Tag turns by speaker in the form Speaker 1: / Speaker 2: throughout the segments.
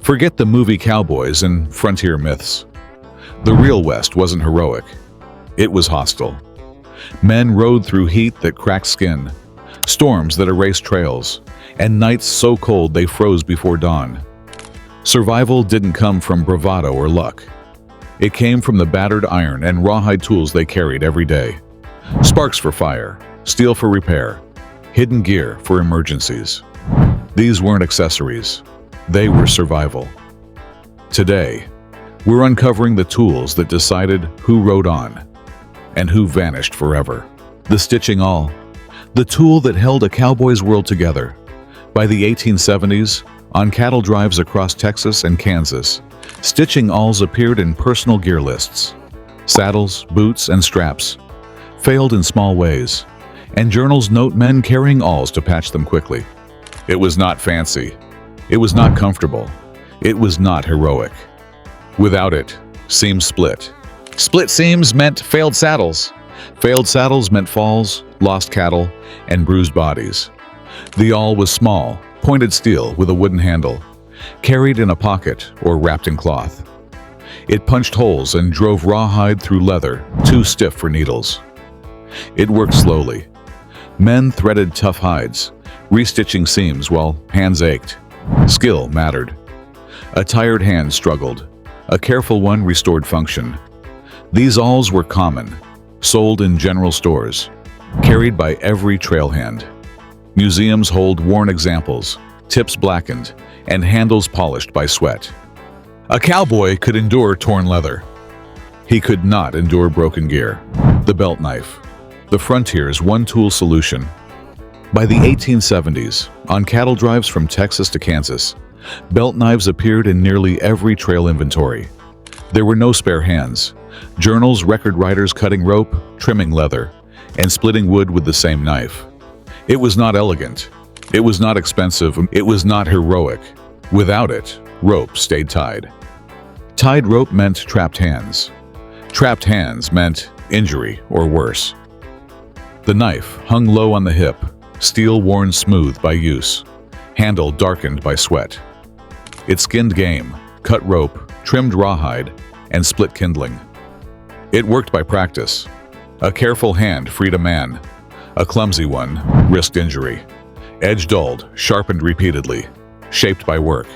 Speaker 1: Forget the movie Cowboys and frontier myths. The real West wasn't heroic. It was hostile. Men rode through heat that cracked skin, storms that erased trails, and nights so cold they froze before dawn. Survival didn't come from bravado or luck. It came from the battered iron and rawhide tools they carried every day. Sparks for fire, steel for repair, hidden gear for emergencies. These weren't accessories. They were survival. Today, we're uncovering the tools that decided who rode on and who vanished forever. The stitching awl, the tool that held a cowboy's world together. By the 1870s, on cattle drives across Texas and Kansas, stitching awls appeared in personal gear lists. Saddles, boots, and straps failed in small ways, and journals note men carrying awls to patch them quickly. It was not fancy. It was not comfortable. It was not heroic. Without it, seams split. Split seams meant failed saddles. Failed saddles meant falls, lost cattle, and bruised bodies. The awl was small, pointed steel with a wooden handle, carried in a pocket or wrapped in cloth. It punched holes and drove rawhide through leather, too stiff for needles. It worked slowly. Men threaded tough hides, restitching seams while hands ached. Skill mattered. A tired hand struggled. A careful one restored function. These awls were common, sold in general stores, carried by every trailhand. Museums hold worn examples, tips blackened, and handles polished by sweat. A cowboy could endure torn leather. He could not endure broken gear. The belt knife, the frontier's one-tool solution. By the 1870s, on cattle drives from Texas to Kansas, belt knives appeared in nearly every trail inventory. There were no spare hands. Journals record writers cutting rope, trimming leather, and splitting wood with the same knife. It was not elegant. It was not expensive. It was not heroic. Without it, rope stayed tied. Tied rope meant trapped hands. Trapped hands meant injury or worse. The knife hung low on the hip, steel worn smooth by use, handle darkened by sweat. It skinned game, cut rope, trimmed rawhide, and split kindling. It worked by practice. A careful hand freed a man. A clumsy one risked injury. Edge dulled, sharpened repeatedly, shaped by work.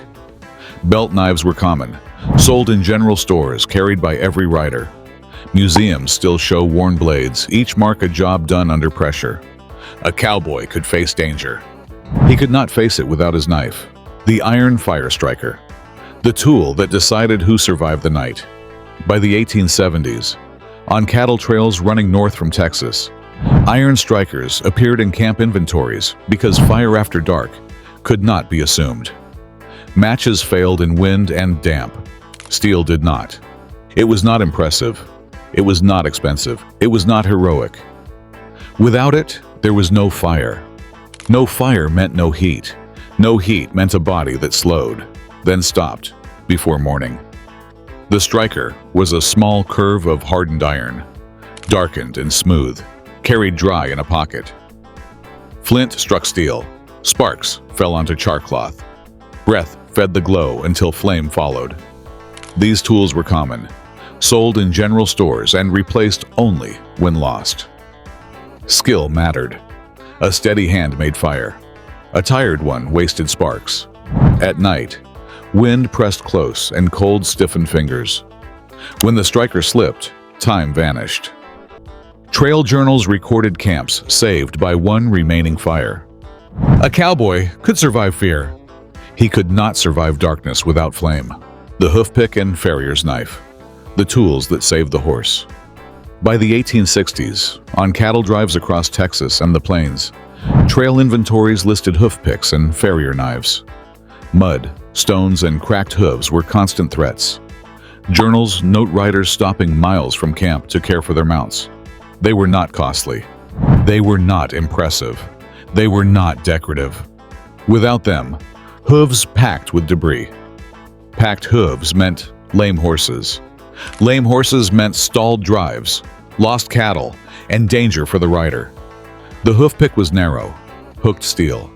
Speaker 1: Belt knives were common, sold in general stores, carried by every rider. Museums still show worn blades, each mark a job done under pressure. A cowboy could face danger. He could not face it without his knife. The iron fire striker, the tool that decided who survived the night. By the 1870s, on cattle trails running north from Texas, iron strikers appeared in camp inventories because fire after dark could not be assumed. Matches failed in wind and damp. Steel did not. It was not impressive. It was not expensive. It was not heroic. Without it, there was no fire. No fire meant no heat. No heat meant a body that slowed, then stopped, before morning. The striker was a small curve of hardened iron, darkened and smooth, carried dry in a pocket. Flint struck steel. Sparks fell onto char cloth. Breath fed the glow until flame followed. These tools were common, sold in general stores and replaced only when lost. Skill mattered. A steady hand made fire. A tired one wasted sparks. At night, wind pressed close and cold stiffened fingers. When the striker slipped, time vanished. Trail journals recorded camps saved by one remaining fire. A cowboy could survive fear. He could not survive darkness without flame. The hoofpick and farrier's knife, the tools that saved the horse. By the 1860s, on cattle drives across Texas and the plains, trail inventories listed hoofpicks and farrier knives. Mud, stones, and cracked hooves were constant threats. Journals note riders stopping miles from camp to care for their mounts. They were not costly. They were not impressive. They were not decorative. Without them, hooves packed with debris. Packed hooves meant lame horses. Lame horses meant stalled drives, lost cattle, and danger for the rider. The hoofpick was narrow, hooked steel.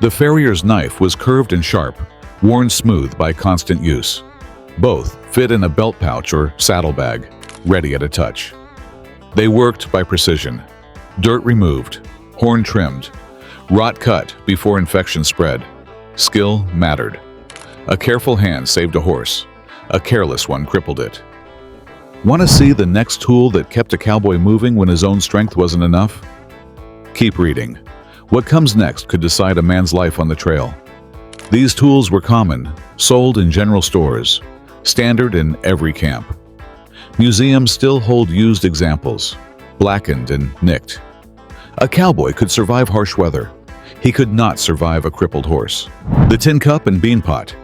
Speaker 1: The farrier's knife was curved and sharp, worn smooth by constant use. Both fit in a belt pouch or saddlebag, ready at a touch. They worked by precision. Dirt removed, horn trimmed, rot cut before infection spread. Skill mattered. A careful hand saved a horse. A careless one crippled it. Want to see the next tool that kept a cowboy moving when his own strength wasn't enough? Keep reading. What comes next could decide a man's life on the trail. These tools were common, sold in general stores, standard in every camp. Museums still hold used examples, blackened and nicked. A cowboy could survive harsh weather. He could not survive a crippled horse. The tin cup and bean pot,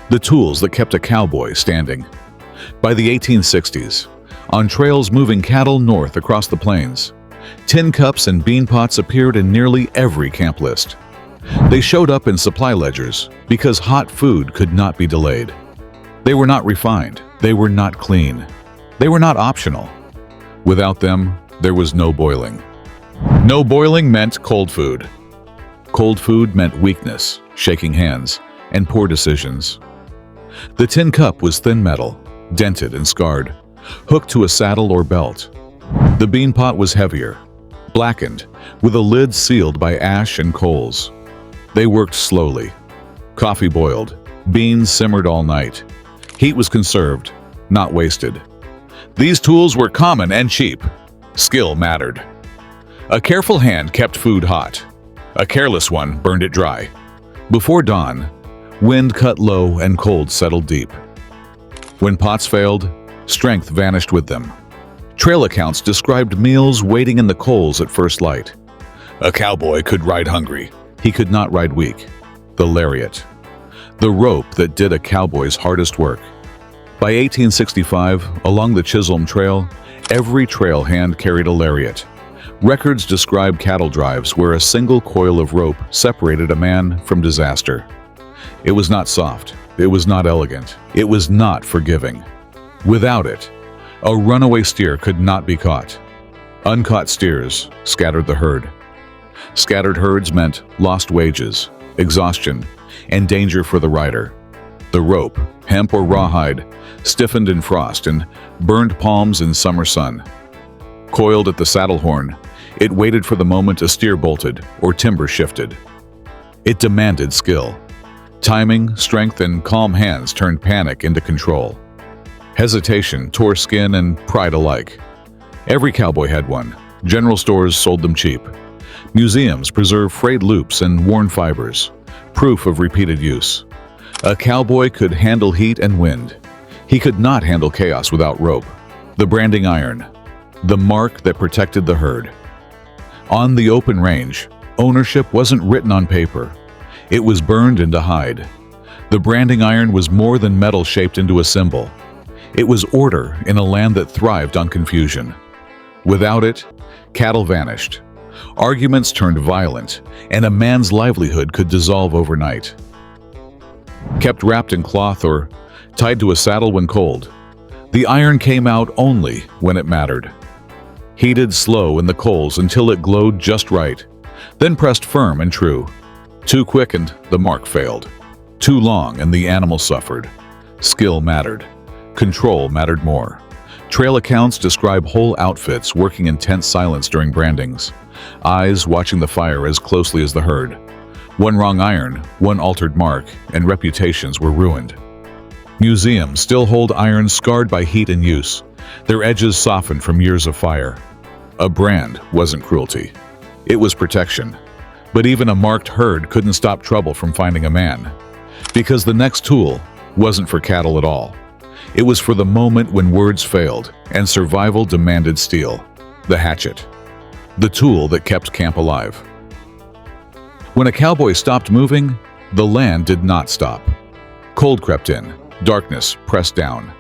Speaker 1: the tools that kept a cowboy standing. By the 1860s, on trails moving cattle north across the plains, tin cups and bean pots appeared in nearly every camp list. They showed up in supply ledgers because hot food could not be delayed. They were not refined. They were not clean. They were not optional. Without them, there was no boiling. No boiling meant cold food. Cold food meant weakness, shaking hands, and poor decisions. The tin cup was thin metal, dented and scarred, hooked to a saddle or belt. The bean pot was heavier, blackened, with a lid sealed by ash and coals. They worked slowly. Coffee boiled, beans simmered all night. Heat was conserved, not wasted. These tools were common and cheap. Skill mattered. A careful hand kept food hot. A careless one burned it dry. Before dawn, wind cut low and cold settled deep. When pots failed, strength vanished with them. Trail accounts described meals waiting in the coals at first light. A cowboy could ride hungry. He could not ride weak. The lariat. The rope that did a cowboy's hardest work. By 1865, along the Chisholm Trail, every trail hand carried a lariat. Records describe cattle drives where a single coil of rope separated a man from disaster. It was not soft. It was not elegant. It was not forgiving. Without it, a runaway steer could not be caught. Uncaught steers scattered the herd. Scattered herds meant lost wages, exhaustion, and danger for the rider. The rope, hemp or rawhide, stiffened in frost and burned palms in summer sun. Coiled at the saddle horn, it waited for the moment a steer bolted or timber shifted. It demanded skill. Timing, strength, and calm hands turned panic into control. Hesitation tore skin and pride alike. Every cowboy had one. General stores sold them cheap. Museums preserve frayed loops and worn fibers, proof of repeated use. A cowboy could handle heat and wind. He could not handle chaos without rope. The branding iron, the mark that protected the herd. On the open range, ownership wasn't written on paper. It was burned into hide. The branding iron was more than metal shaped into a symbol. It was order in a land that thrived on confusion. Without it, cattle vanished. Arguments turned violent, and a man's livelihood could dissolve overnight. Kept wrapped in cloth or tied to a saddle when cold, the iron came out only when it mattered. Heated slow in the coals until it glowed just right, then pressed firm and true. Too quick and the mark failed. Too long and the animal suffered. Skill mattered. Control mattered more. Trail accounts describe whole outfits working in tense silence during brandings, eyes watching the fire as closely as the herd. One wrong iron, one altered mark, and reputations were ruined. Museums still hold irons scarred by heat and use, their edges softened from years of fire. A brand wasn't cruelty. It was protection. But even a marked herd couldn't stop trouble from finding a man. Because the next tool wasn't for cattle at all. It was for the moment when words failed and survival demanded steel. The hatchet. The tool that kept camp alive. When a cowboy stopped moving, the land did not stop. Cold crept in. Darkness pressed down.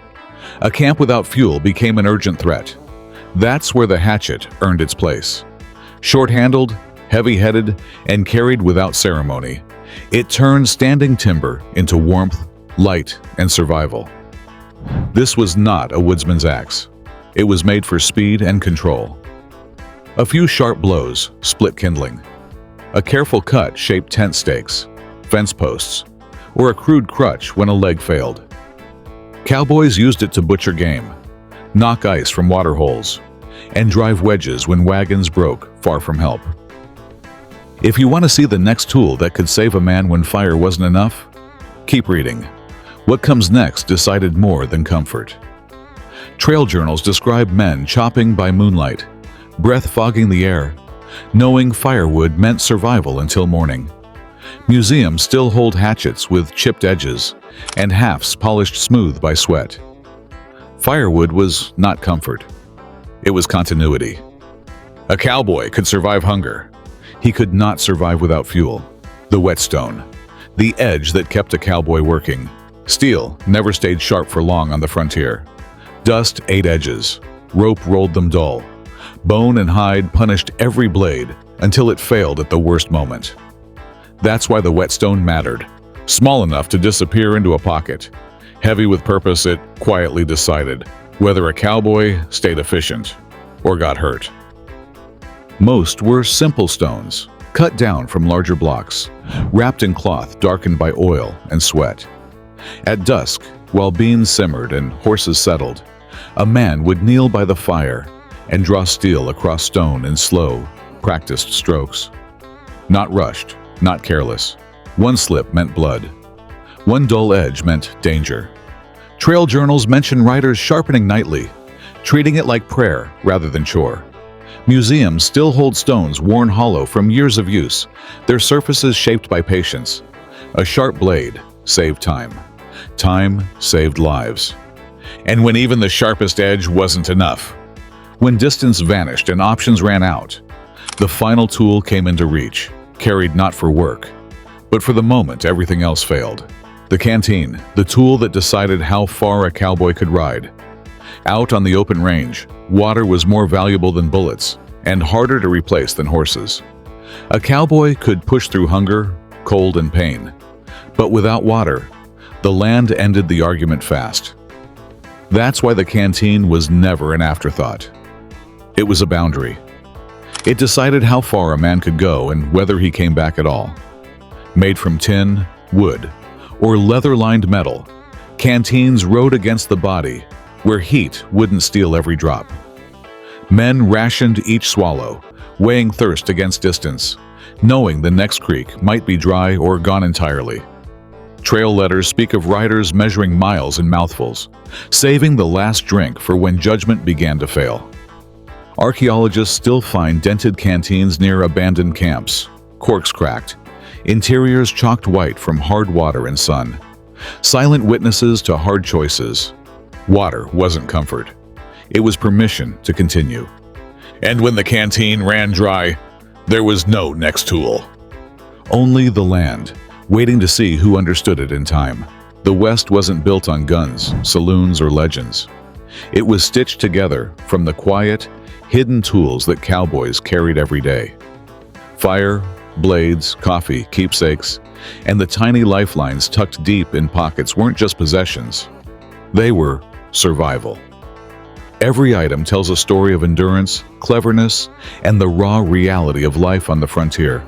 Speaker 1: A camp without fuel became an urgent threat. That's where the hatchet earned its place. Short-handled, heavy-headed, and carried without ceremony, it turned standing timber into warmth, light, and survival. This was not a woodsman's axe. It was made for speed and control. A few sharp blows split kindling. A careful cut shaped tent stakes, fence posts, or a crude crutch when a leg failed. Cowboys used it to butcher game, knock ice from water holes, and drive wedges when wagons broke far from help. If you want to see the next tool that could save a man when fire wasn't enough, keep reading. What comes next decided more than comfort. Trail journals describe men chopping by moonlight, breath fogging the air, knowing firewood meant survival until morning. Museums still hold hatchets with chipped edges and halves polished smooth by sweat. Firewood was not comfort. It was continuity. A cowboy could survive hunger. He could not survive without fuel. The whetstone, the edge that kept a cowboy working. Steel never stayed sharp for long on the frontier. Dust ate edges. Rope rolled them dull. Bone and hide punished every blade until it failed at the worst moment. That's why the whetstone mattered. Small enough to disappear into a pocket. Heavy with purpose, it quietly decided whether a cowboy stayed efficient or got hurt. Most were simple stones, cut down from larger blocks, wrapped in cloth darkened by oil and sweat. At dusk, while beans simmered and horses settled, a man would kneel by the fire and draw steel across stone in slow, practiced strokes. Not rushed, not careless. One slip meant blood. One dull edge meant danger. Trail journals mention riders sharpening nightly, treating it like prayer rather than chore. Museums still hold stones worn hollow from years of use, their surfaces shaped by patience. A sharp blade saved time. Time saved lives. And when even the sharpest edge wasn't enough, when distance vanished and options ran out, the final tool came into reach, carried not for work, but for the moment everything else failed. The canteen, the tool that decided how far a cowboy could ride. Out on the open range, water was more valuable than bullets and harder to replace than horses. A cowboy could push through hunger, cold, and pain. But without water, the land ended the argument fast. That's why the canteen was never an afterthought. It was a boundary. It decided how far a man could go and whether he came back at all. Made from tin, wood, or leather-lined metal, canteens rode against the body, where heat wouldn't steal every drop. Men rationed each swallow, weighing thirst against distance, knowing the next creek might be dry or gone entirely. Trail letters speak of riders measuring miles in mouthfuls, saving the last drink for when judgment began to fail. Archaeologists still find dented canteens near abandoned camps, corks cracked, interiors chalked white from hard water and sun. Silent witnesses to hard choices. Water wasn't comfort. It was permission to continue. And when the canteen ran dry, there was no next tool. Only the land, waiting to see who understood it in time. The West wasn't built on guns, saloons, or legends. It was stitched together from the quiet, hidden tools that cowboys carried every day. Fire, blades, coffee, keepsakes, and the tiny lifelines tucked deep in pockets weren't just possessions. They were survival. Every item tells a story of endurance, cleverness, and the raw reality of life on the frontier.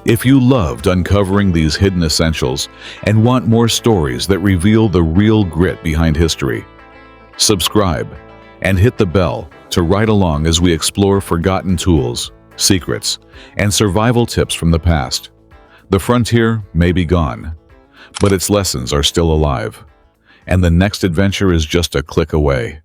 Speaker 1: If you loved uncovering these hidden essentials and want more stories that reveal the real grit behind history, subscribe and hit the bell to ride along as we explore forgotten tools, secrets, and survival tips from the past. The frontier may be gone, but its lessons are still alive, and the next adventure is just a click away.